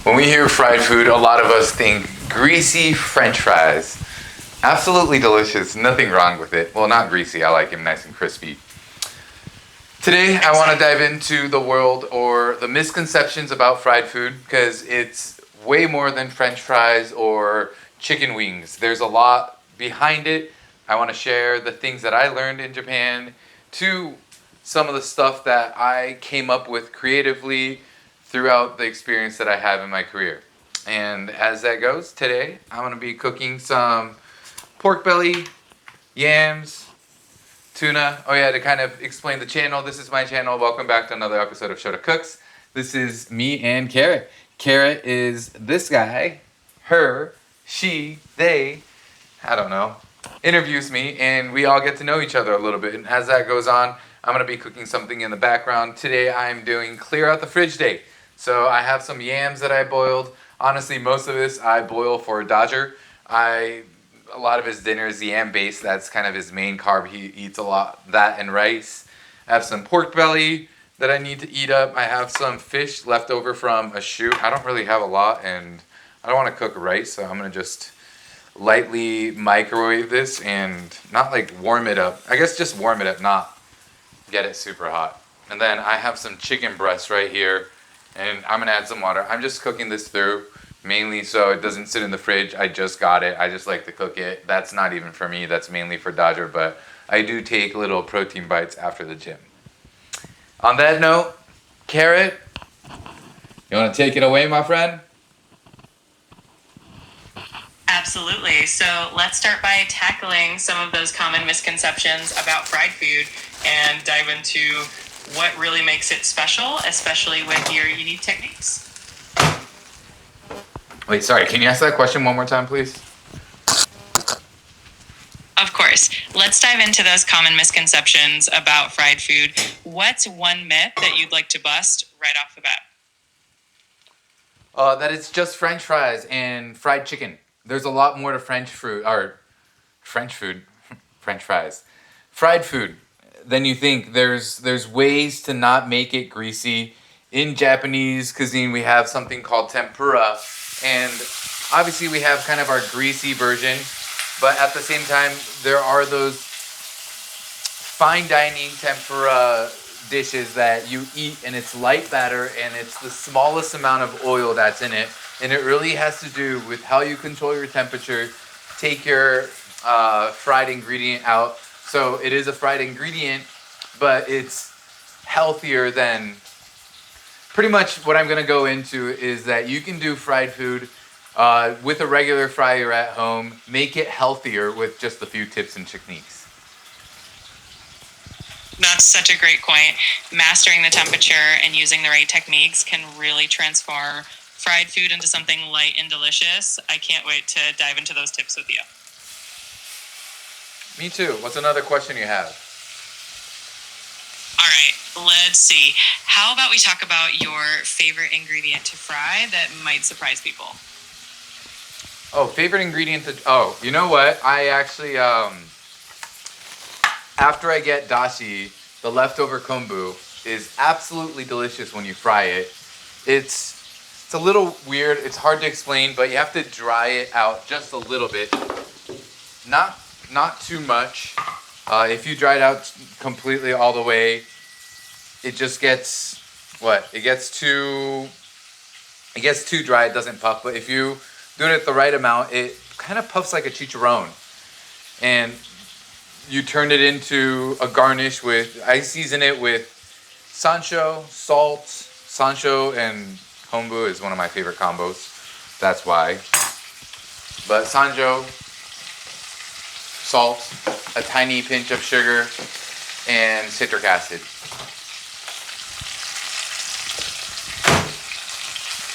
When we hear fried food, a lot of us think greasy French fries. Absolutely delicious, nothing wrong with it. Well, not greasy, I like them nice and crispy. Today, I want to dive into the world or the misconceptions about fried food because it's way more than French fries or chicken wings. There's a lot behind it. I want to share the things that I learned in Japan to some of the stuff that I came up with creatively throughout the experience that I have in my career. And as that goes, today I'm going to be cooking some pork belly, yams, tuna. Oh yeah, to kind of explain the channel, this is my channel. Welcome back to another episode of ShotaCooks. This is me and Carrot. Carrot is this guy, her, she, they, I don't know, interviews me and we all get to know each other a little bit. And as that goes on, I'm going to be cooking something in the background. Today I'm doing clear out the fridge day. So I have some yams that I boiled. Honestly, most of this I boil for Dodger. A lot of his dinner is yam based. That's kind of his main carb. He eats a lot that and rice. I have some pork belly that I need to eat up. I have some fish left over from a shoot. I don't really have a lot and I don't want to cook rice, so I'm going to just lightly microwave this and not like warm it up. I guess just warm it up, not get it super hot. And then I have some chicken breasts right here and I'm going to add some water. I'm just cooking this through mainly so it doesn't sit in the fridge. I just got it. I just like to cook it. That's not even for me. That's mainly for Dodger, but I do take little protein bites after the gym. On that note, Carrot, you want to take it away, my friend? Absolutely. So let's start by tackling some of those common misconceptions about fried food and dive into what really makes it special, especially with your unique techniques. Wait, sorry. Can you ask that question one more time, please? Of course. Let's dive into those common misconceptions about fried food. What's one myth that you'd like to bust right off the bat? That it's just French fries and fried chicken. There's a lot more to French food, French fries, fried food than you think. There's ways to not make it greasy. In Japanese cuisine, we have something called tempura, and obviously we have kind of our greasy version, but at the same time, there are those fine dining tempura dishes that you eat and it's light batter and it's the smallest amount of oil that's in it, and it really has to do with how you control your temperature, take your fried ingredient out. So it is a fried ingredient, but it's healthier than pretty much what I'm going to go into is that you can do fried food with a regular fryer at home, make it healthier with just a few tips and techniques. That's such a great point. Mastering the temperature and using the right techniques can really transform fried food into something light and delicious. I can't wait to dive into those tips with you. Me too. What's another question you have? All right, let's see. How about we talk about your favorite ingredient to fry that might surprise people? Oh, favorite ingredient to... Oh, you know what? I actually... After I get dashi, the leftover kombu is absolutely delicious when you fry it. It's a little weird. It's hard to explain, but you have to dry it out just a little bit. Not too much. If you dry it out completely all the way, it just gets what? It gets too dry. It doesn't puff. But if you do it the right amount, it kind of puffs like a chicharron. And you turn it into a garnish with, I season it with sancho, salt. Sancho and kombu is one of my favorite combos. That's why. But sancho, salt, a tiny pinch of sugar, and citric acid.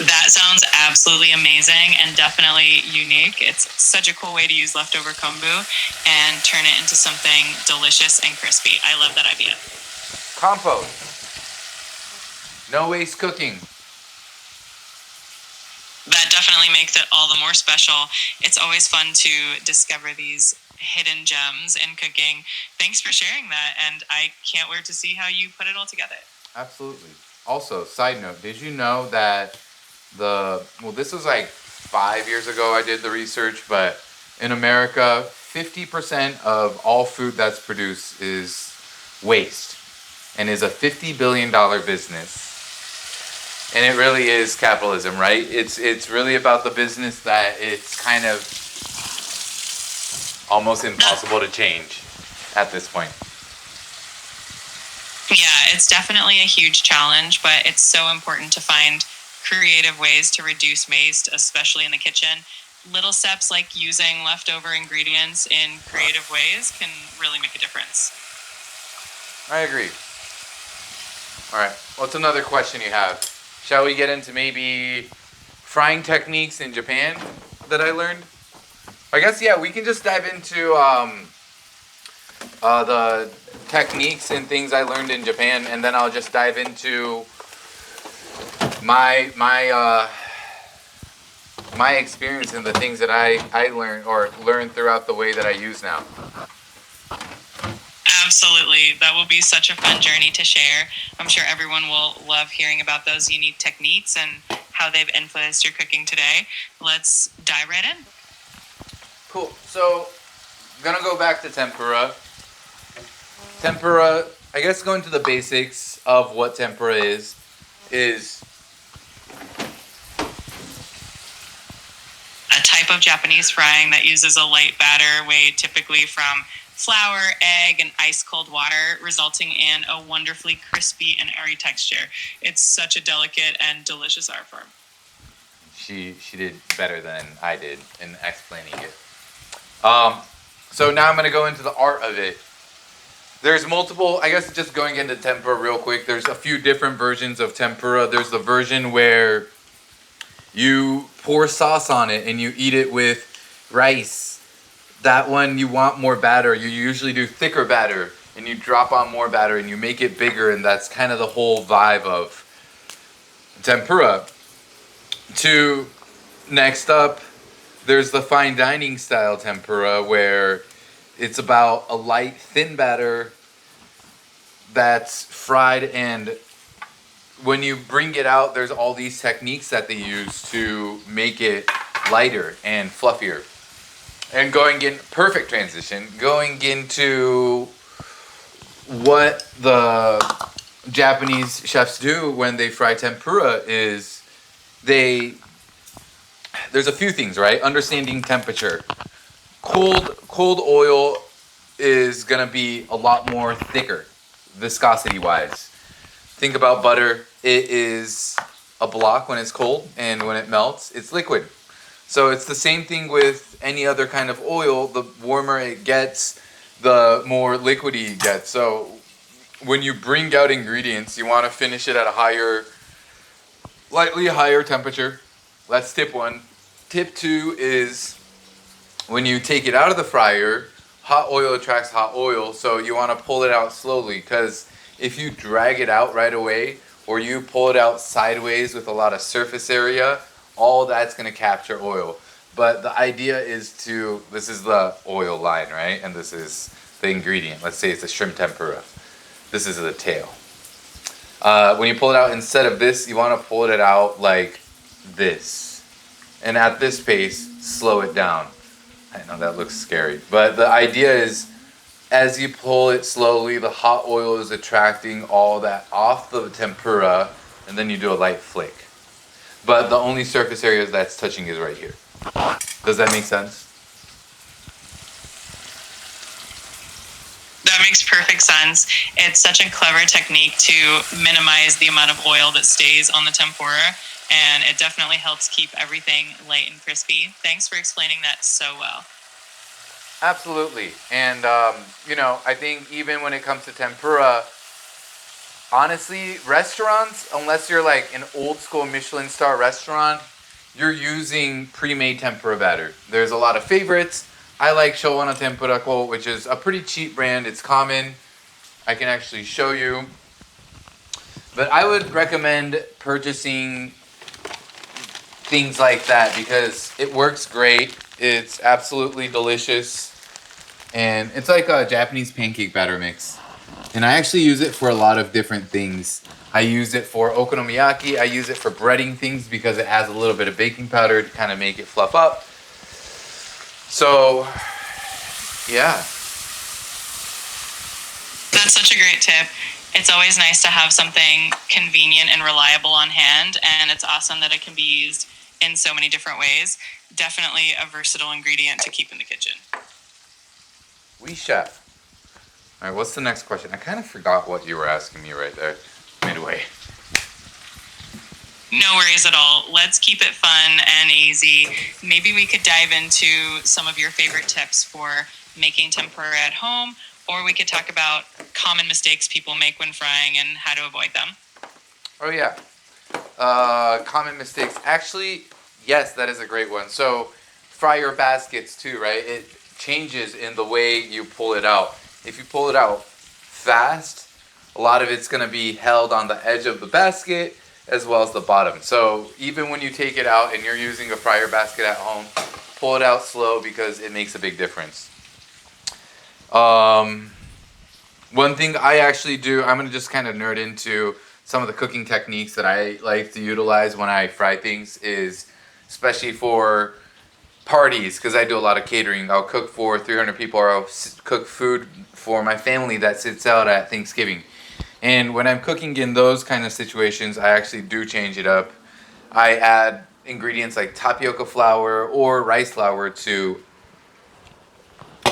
That sounds absolutely amazing and definitely unique. It's such a cool way to use leftover kombu and turn it into something delicious and crispy. I love that idea. Compost. No waste cooking. That definitely makes it all the more special. It's always fun to discover these hidden gems in cooking. Thanks for sharing that, and I can't wait to see how you put it all together. Absolutely. Also, side note, did you know that This was like 5 years ago I did the research, but in America, 50% of all food that's produced is waste and is a $50 billion business. And it really is capitalism, right? It's really about the business that it's kind of almost impossible to change at this point. Yeah, it's definitely a huge challenge, but it's so important to find creative ways to reduce waste, especially in the kitchen. Little steps like using leftover ingredients in creative ways can really make a difference. I agree. All right, what's another question you have? Shall we get into maybe frying techniques in Japan that I learned? I guess, yeah, we can just dive into the techniques and things I learned in Japan, and then I'll just dive into my experience and the things that I learned throughout the way that I use now. Absolutely. That will be such a fun journey to share. I'm sure everyone will love hearing about those unique techniques and how they've influenced your cooking today. Let's dive right in. Cool. So, I'm gonna go back to tempura. Tempura, I guess going to the basics of what tempura is a type of Japanese frying that uses a light batter made typically from flour, egg, and ice cold water, resulting in a wonderfully crispy and airy texture. It's such a delicate and delicious art form. She did better than I did in explaining it. So now I'm going to go into the art of it. There's multiple, I guess just going into tempura real quick, there's a few different versions of tempura. There's the version where you pour sauce on it and you eat it with rice. That one, you want more batter. You usually do thicker batter and you drop on more batter and you make it bigger, and that's kind of the whole vibe of tempura. Next up, there's the fine dining style tempura where it's about a light, thin batter that's fried, and when you bring it out, there's all these techniques that they use to make it lighter and fluffier. And perfect transition, going into what the Japanese chefs do when they fry tempura is there's a few things, right? Understanding temperature. Cold oil is gonna be a lot more thicker, viscosity wise. Think about butter. It is a block when it's cold, and when it melts, it's liquid. So it's the same thing with any other kind of oil. The warmer it gets, the more liquidy it gets. So when you bring out ingredients, you want to finish it at a lightly higher temperature. That's tip one. Tip two is when you take it out of the fryer, hot oil attracts hot oil. So you want to pull it out slowly, because if you drag it out right away, or you pull it out sideways with a lot of surface area, all that's going to capture oil. But the idea is this is the oil line, right? And this is the ingredient. Let's say it's a shrimp tempura. This is the tail. When you pull it out, instead of this, you want to pull it out like this. And at this pace, slow it down. I know that looks scary. But the idea is, as you pull it slowly, the hot oil is attracting all that off the tempura, and then you do a light flick. But the only surface area that's touching is right here. Does that make sense? That makes perfect sense. It's such a clever technique to minimize the amount of oil that stays on the tempura, and it definitely helps keep everything light and crispy. Thanks for explaining that so well. Absolutely. And, I think even when it comes to tempura, honestly, restaurants, unless you're like an old school Michelin star restaurant, you're using pre-made tempura batter. There's a lot of favorites. I like Showa Tempura, which is a pretty cheap brand. It's common. I can actually show you. But I would recommend purchasing things like that because it works great. It's absolutely delicious. And it's like a Japanese pancake batter mix. And I actually use it for a lot of different things. I use it for okonomiyaki. I use it for breading things because it adds a little bit of baking powder to kind of make it fluff up. So, yeah. That's such a great tip. It's always nice to have something convenient and reliable on hand, and it's awesome that it can be used in so many different ways. Definitely a versatile ingredient to keep in the kitchen. We chef. All right, what's the next question? I kind of forgot what you were asking me right there, midway. No worries at all. Let's keep it fun and easy. Maybe we could dive into some of your favorite tips for making tempura at home, or we could talk about common mistakes people make when frying and how to avoid them. Oh, yeah. Common mistakes. Actually, yes, that is a great one. So, fry your baskets too, right? It changes in the way you pull it out. If you pull it out fast, a lot of it's going to be held on the edge of the basket as well as the bottom. So even when you take it out and you're using a fryer basket at home, pull it out slow because it makes a big difference. One thing I actually do, I'm going to just kind of nerd into some of the cooking techniques that I like to utilize when I fry things, is especially for parties, because I do a lot of catering. I'll cook for 300 people, or I'll cook food for my family that sits out at Thanksgiving. And when I'm cooking in those kind of situations, I actually do change it up. I add ingredients like tapioca flour or rice flour to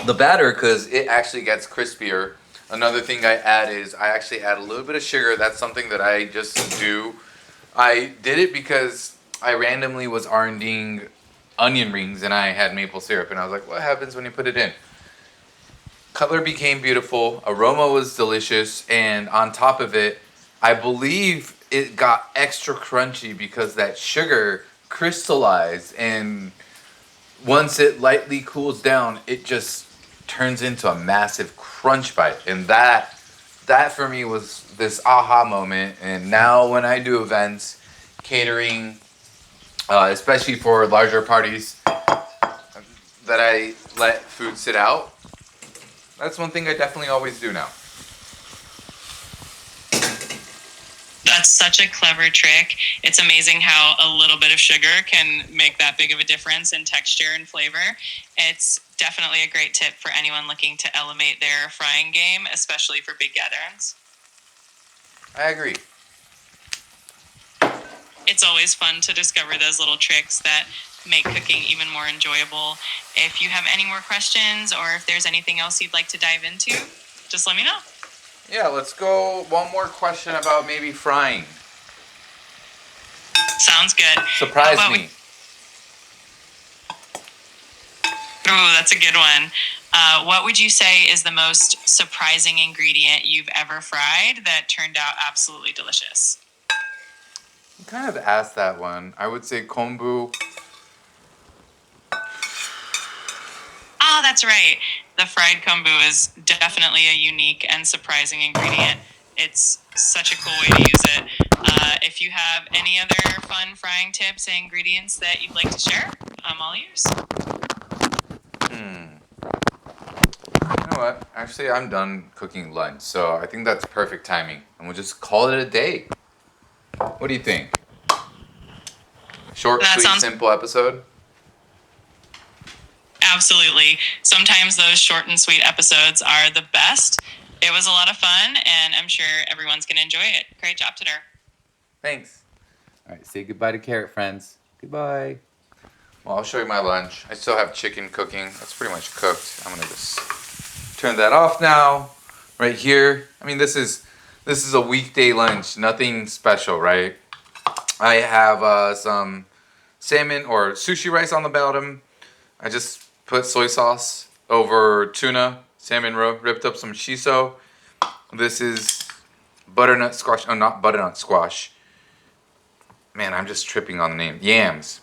the batter because it actually gets crispier. Another thing I add is I actually add a little bit of sugar. That's something that I just do. I did it because I randomly was R&Ding onion rings and I had maple syrup, and I was like, what happens when you put it in? Color became beautiful, aroma was delicious, and on top of it, I believe it got extra crunchy because that sugar crystallized, and once it lightly cools down, it just turns into a massive crunch bite. And that for me was this aha moment. And now when I do events, catering, especially for larger parties that I let food sit out, that's one thing I definitely always do now. That's such a clever trick. It's amazing how a little bit of sugar can make that big of a difference in texture and flavor. It's definitely a great tip for anyone looking to elevate their frying game, especially for big gatherings. I agree. It's always fun to discover those little tricks that make cooking even more enjoyable. If you have any more questions or if there's anything else you'd like to dive into, just let me know. Yeah, let's go one more question about maybe frying. Sounds good. Surprise me. Oh, that's a good one. What would you say is the most surprising ingredient you've ever fried that turned out absolutely delicious? You kind of asked that one. I would say kombu. Oh, that's right. The fried kombu is definitely a unique and surprising ingredient. It's such a cool way to use it. If you have any other fun frying tips and ingredients that you'd like to share, I'm all ears. You know what? Actually, I'm done cooking lunch, so I think that's perfect timing. And we'll just call it a day. What do you think? Short, sweet, simple episode? Absolutely. Sometimes those short and sweet episodes are the best. It was a lot of fun, and I'm sure everyone's going to enjoy it. Great job, Tadar. Thanks. All right, say goodbye to Carrot Friends. Goodbye. Well, I'll show you my lunch. I still have chicken cooking. That's pretty much cooked. I'm going to just turn that off now. Right here. I mean, this is a weekday lunch. Nothing special, right? I have some salmon or sushi rice on the bottom. I just put soy sauce over tuna, salmon roe, ripped up some shiso. This is butternut squash. Oh, not butternut squash. Man, I'm just tripping on the name. Yams.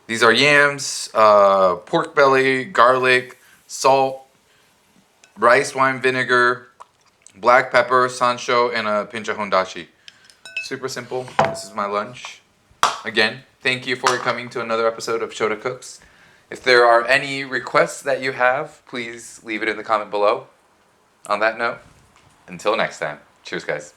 These are yams, pork belly, garlic, salt, rice wine vinegar, black pepper, sansho, and a pinch of hondashi. Super simple. This is my lunch. Again, thank you for coming to another episode of ShotaCooks. If there are any requests that you have, please leave it in the comment below. On that note, Until next time, cheers, guys.